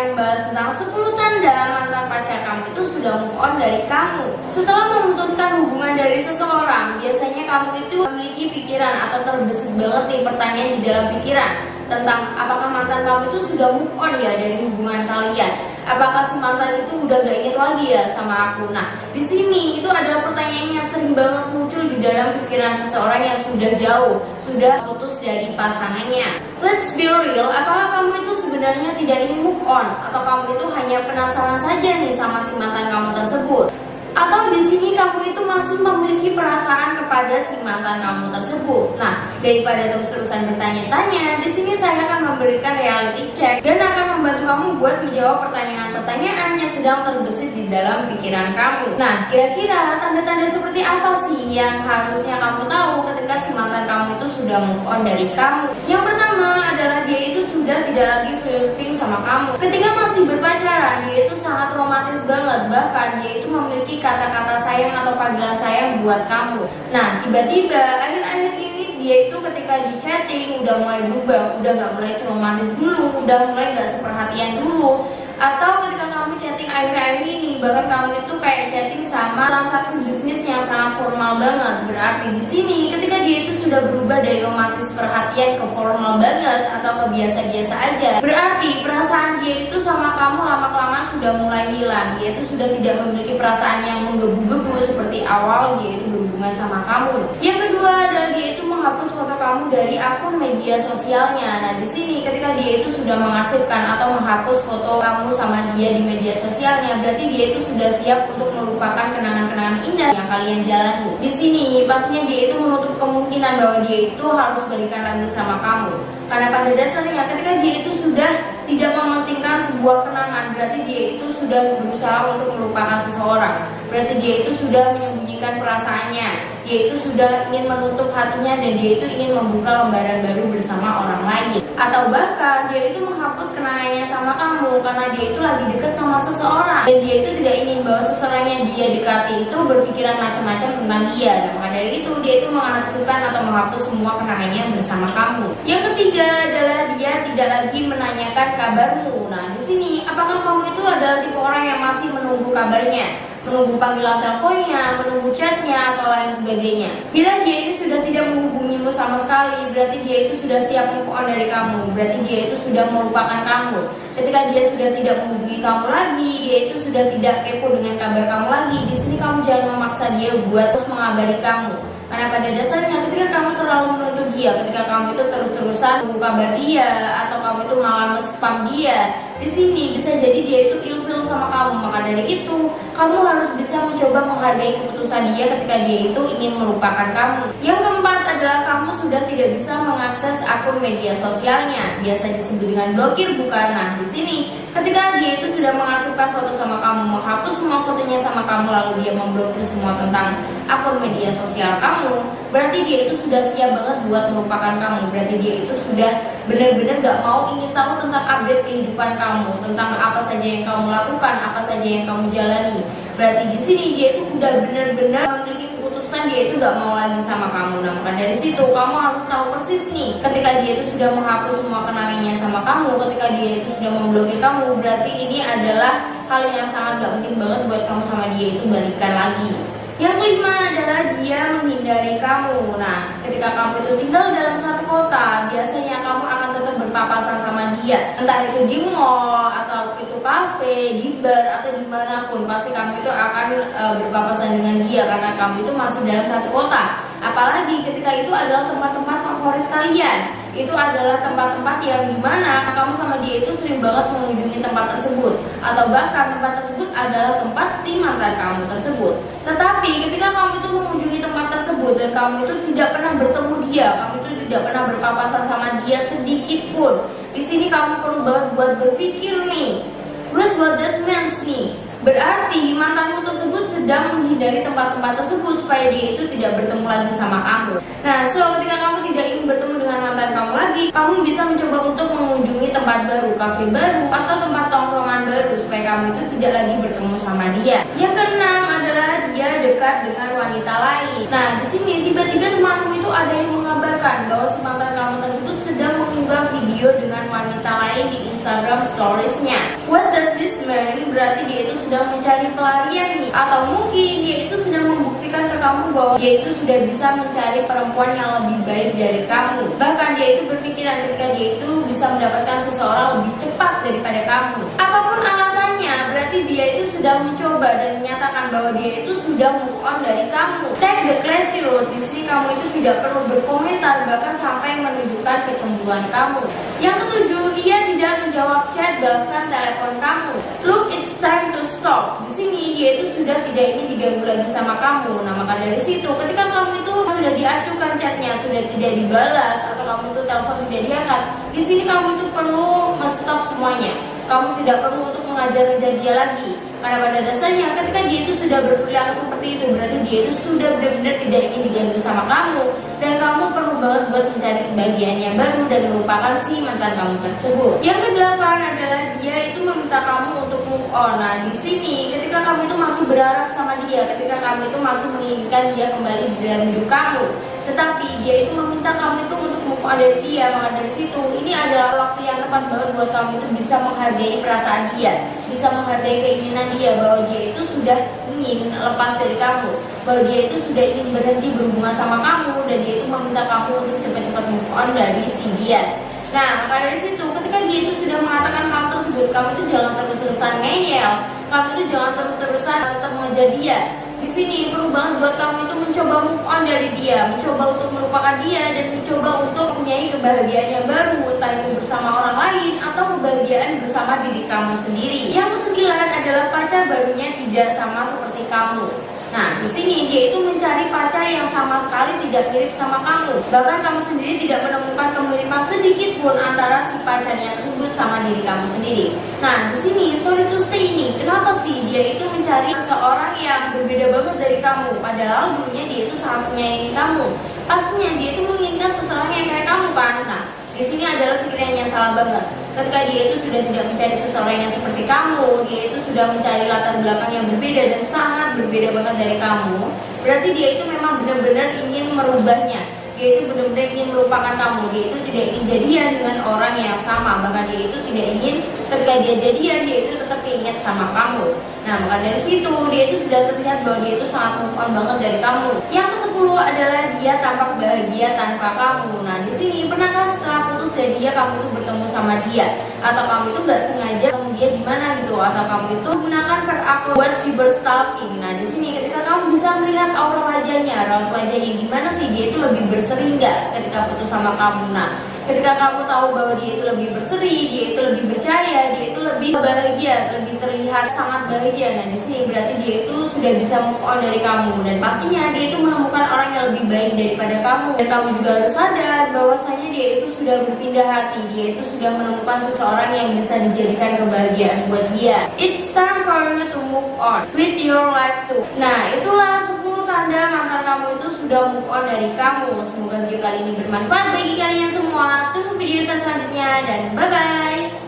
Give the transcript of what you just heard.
akan bahas tentang 10 tanda mantan pacar kamu itu sudah move on dari kamu. Setelah memutuskan hubungan dari seseorang, biasanya kamu itu memiliki pikiran atau terbesit banget nih pertanyaan di dalam pikiran tentang apakah mantan kamu itu sudah move on ya dari hubungan kalian. Apakah si mantan itu udah gak inget lagi ya sama aku? Nah, di sini itu adalah pertanyaan yang sering banget muncul di dalam pikiran seseorang yang sudah jauh, sudah putus dari pasangannya. Let's be real, apakah kamu itu sebenarnya tidak ingin move on atau kamu itu hanya penasaran saja nih sama si mantan kamu tersebut? Atau di sini kamu itu masih memiliki perasaan kepada si mantan kamu tersebut? Nah, daripada terus-terusan bertanya-tanya, di sini saya akan memberikan reality check dan akan membantu kamu buat menjawab pertanyaan-pertanyaan yang sedang terbesit di dalam pikiran kamu. Nah, kira-kira tanda-tanda seperti apa sih yang harusnya kamu tahu ketika si mantan kamu itu sudah move on dari kamu? Yang pertama adalah dia itu sudah tidak lagi flirting sama kamu. Ketika masih berpacaran, dia itu sangat romantis banget, bahkan dia itu memiliki kata-kata sayang atau panggilan sayang buat kamu. Nah, tiba-tiba akhir-akhir ini dia itu ketika di chatting udah mulai berubah, udah gak mulai seromantis dulu, udah mulai gak seperhatian dulu. Atau ketika kamu chatting akhir-akhir ini, bahkan kamu itu kayak chatting sama transaksi bisnis yang sangat formal banget. Berarti di sini ketika dia itu sudah berubah dari romantis perhatian ke formal banget atau ke biasa-biasa aja, berarti perasaan dia itu sama kamu lama-kelamaan sudah mulai hilang. Dia itu sudah tidak memiliki perasaan yang menggebu-gebu seperti awal dia itu berhubungan sama kamu. Yang kedua adalah dia itu menghapus foto kamu dari akun media sosialnya. Nah, di sini ketika dia itu sudah mengarsipkan atau menghapus foto kamu sama dia di media sosialnya, berarti dia itu sudah siap untuk melupakan kenangan-kenangan indah yang kalian jalani. Di sini pastinya dia itu menutup kemungkinan bahwa dia itu harus balikan lagi sama kamu. Karena pada dasarnya ketika dia itu sudah tidak mementingkan sebuah kenangan, berarti dia itu sudah berusaha untuk melupakan seseorang. Berarti dia itu sudah menyembunyikan perasaannya. Dia itu sudah ingin menutup hatinya dan dia itu ingin membuka lembaran baru bersama orang lain. Atau bahkan dia itu menghapus kenangannya sama kamu karena dia itu lagi dekat sama seseorang. Dan dia itu tidak ingin bahwa seseorang yang dia dekati itu berpikiran macam-macam tentang dia. Dan maka dari itu dia itu mengarsipkan atau menghapus semua kenangannya bersama kamu. Yang ketiga adalah dia tidak lagi menanyakan kabarmu. Nah, di sini apakah kamu itu adalah tipe orang yang masih menunggu kabarnya? Menunggu panggilan teleponnya, menunggu chatnya, atau lain sebagainya. Bila dia itu sudah tidak menghubungimu sama sekali, berarti dia itu sudah siap move on dari kamu. Berarti dia itu sudah melupakan kamu. Ketika dia sudah tidak menghubungi kamu lagi, dia itu sudah tidak kepo dengan kabar kamu lagi. Di sini kamu jangan memaksa dia buat terus mengabari kamu. Karena pada dasarnya ketika kamu terlalu menuntut dia, ketika kamu itu terus-terusan menunggu kabar dia, atau kamu itu malah spam dia, di sini bisa jadi dia itu ilfil sama kamu. Maka dari itu, kamu harus bisa mencoba menghargai keputusan dia ketika dia itu ingin melupakan kamu. Yang keempat adalah kamu sudah tidak bisa mengakses akun media sosialnya, biasa disebut dengan blokir, bukan? Nah, di sini ketika dia itu sudah mengarsipkan foto sama kamu, menghapus semua fotonya sama kamu, lalu dia memblokir semua tentang akun media sosial kamu, berarti dia itu sudah siap banget buat melupakan kamu. Berarti dia itu sudah benar-benar gak mau ingin tahu tentang update kehidupan kamu, tentang apa saja yang kamu lakukan, apa saja yang kamu jalani. Berarti di sini dia itu udah benar-benar memiliki keputusan dia itu gak mau lagi sama kamu. Nah, maka dari situ kamu harus tahu persis nih, ketika dia itu sudah menghapus semua kenangannya sama kamu, ketika dia itu sudah memblokir kamu, berarti ini adalah hal yang sangat gak mungkin banget buat kamu sama dia itu balikan lagi. Yang kelima adalah dia menghindari kamu. Nah, ketika kamu itu tinggal dalam satu kota, biasanya kamu akan tetap berpapasan sama dia. Entah itu di mall, atau itu kafe, di bar, atau dimanapun, pasti kamu itu akan berpapasan dengan dia karena kamu itu masih dalam satu kota. Apalagi ketika itu adalah tempat-tempat favorit kalian. Itu adalah tempat-tempat yang dimana kamu sama dia itu sering banget mengunjungi tempat tersebut, atau bahkan tempat tersebut adalah tempat si mantan kamu tersebut. Tetapi ketika kamu itu mengunjungi tempat tersebut dan kamu itu tidak pernah bertemu dia, kamu itu tidak pernah berpapasan sama dia sedikit pun, di sini kamu perlu banget buat berpikir nih, what that means nih. Berarti mantanmu tersebut sedang menghindari tempat-tempat tersebut supaya dia itu tidak bertemu lagi sama kamu. Nah, ketika kamu tidak ingin bertemu dengan mantan kamu lagi, kamu bisa mencoba untuk mengunjungi tempat baru, kafe baru, atau tempat tongkrongan baru supaya kamu itu tidak lagi bertemu sama dia. Yang keenam adalah dia dekat dengan wanita lain. Nah, di sini tiba-tiba temanmu itu ada yang mengabarkan bahwa si mantan kamu tersebut sedang mengunggah video dengan wanita lain di Instagram Stories-nya. What sedang mencari pelarian nih, atau mungkin dia itu sedang membuktikan ke kamu bahwa dia itu sudah bisa mencari perempuan yang lebih baik dari kamu. Bahkan dia itu berpikiran ketika dia itu bisa mendapatkan seseorang lebih cepat daripada kamu. Apapun alasannya, berarti dia itu sedang mencoba dan menyatakan bahwa dia itu sudah move on dari kamu. Take the classy road. Di sini kamu itu tidak perlu berkomentar, bahkan sampai menunjukkan kecemburuan kamu. Yang ketujuh, ia tidak menjawab chat bahkan telepon kamu. Look, it's time to stop. Di sini dia itu sudah tidak ingin diganggu lagi sama kamu. Nah, maka dari situ ketika kamu itu sudah diacukan chatnya, sudah tidak dibalas, atau kamu itu telepon tidak diangkat, di sini kamu itu perlu stop semuanya. Kamu tidak perlu untuk mengajar-ajar dia lagi, karena pada dasarnya ketika dia itu sudah berperilaku seperti itu, berarti dia itu sudah benar-benar tidak ingin diganggu sama kamu, dan kamu perlu banget buat mencari kebahagiaan yang baru dan melupakan si mantan kamu tersebut. Yang kedelapan adalah dia itu meminta kamu untuk move on. Nah, di sini ketika kamu itu masih berharap sama dia, ketika kamu itu masih menginginkan dia kembali di dalam hidup kamu, tetapi dia itu meminta kamu itu untuk move on dari dia, maka dari situ ini adalah waktu yang tepat banget buat kamu itu bisa menghargai perasaan dia, bisa menghargai keinginan dia bahwa dia itu sudah ingin lepas dari kamu, bahwa dia itu sudah ingin berhenti berhubungan sama kamu, dan dia itu meminta kamu untuk cepat-cepat move on dari si dia. Nah, maka dari situ ketika dia itu sudah mengatakan hal tersebut, kamu itu jangan terus-terusan ngeyel, kamu itu jangan terus-terusan tetap mengejar dia. Di sini perlu banget buat kamu itu mencoba move on dari dia, mencoba untuk melupakan dia, dan mencoba untuk mempunyai kebahagiaan yang baru, entah itu bersama orang lain atau kebahagiaan bersama diri kamu sendiri. Yang kesembilan adalah pacar barunya tidak sama seperti kamu. Nah, di sini dia itu mencari pacar yang sama sekali tidak mirip sama kamu. Bahkan kamu sendiri tidak menemukan kemiripan sedikit pun antara si pacarnya tersebut sama diri kamu sendiri. Nah, di sini sorry to say ini, kenapa sih dia itu mencari seseorang yang berbeda banget dari kamu, padahal dulunya dia itu sangat menyayangi kamu. Pastinya dia itu menginginkan seseorang yang kayak kamu kan. Nah, di sini adalah pikirannya salah banget. Ketika dia itu sudah tidak mencari seseorang yang seperti kamu, dia itu sudah mencari latar belakang yang berbeda dan sangat berbeda banget dari kamu, berarti dia itu memang benar-benar ingin merubahnya. Dia itu benar-benar ingin melupakan kamu. Dia itu tidak ingin jadian dengan orang yang sama. Bahkan dia itu tidak ingin ketika dia jadian, dia itu tetap ingat sama kamu. Nah, maka dari situ dia itu sudah terlihat bahwa dia itu sangat move on banget dari kamu. Yang ke-10 adalah dia tampak bahagia tanpa kamu. Nah, di sini pernahkah setelah putus dari dia kamu itu bertemu sama dia, atau kamu itu nggak sengaja ketemu dia di mana gitu, atau kamu itu menggunakan fake account buat cyber stalking. Nah, di sini ketika kamu bisa melihat aura wajahnya, raut wajahnya gimana sih, dia itu lebih berseri nggak ketika putus sama kamu. Nah, ketika kamu tahu bahwa dia itu lebih berseri, dia itu lebih percaya, dia itu lebih bahagia, lebih terlihat sangat bahagia. Nah, di sini berarti dia itu sudah bisa move on dari kamu, dan pastinya dia itu menemukan orang yang lebih baik daripada kamu. Dan kamu juga harus sadar bahwasanya dia itu sudah berpindah hati, dia itu sudah menemukan seseorang yang bisa dijadikan kebahagiaan buat dia. It's time for you to move on with your life too. Nah, itulah 10 tanda mantan kamu itu sudah move on dari kamu. Semoga video kali ini bermanfaat bagi kalian semua. Tunggu video saya selanjutnya, dan bye-bye.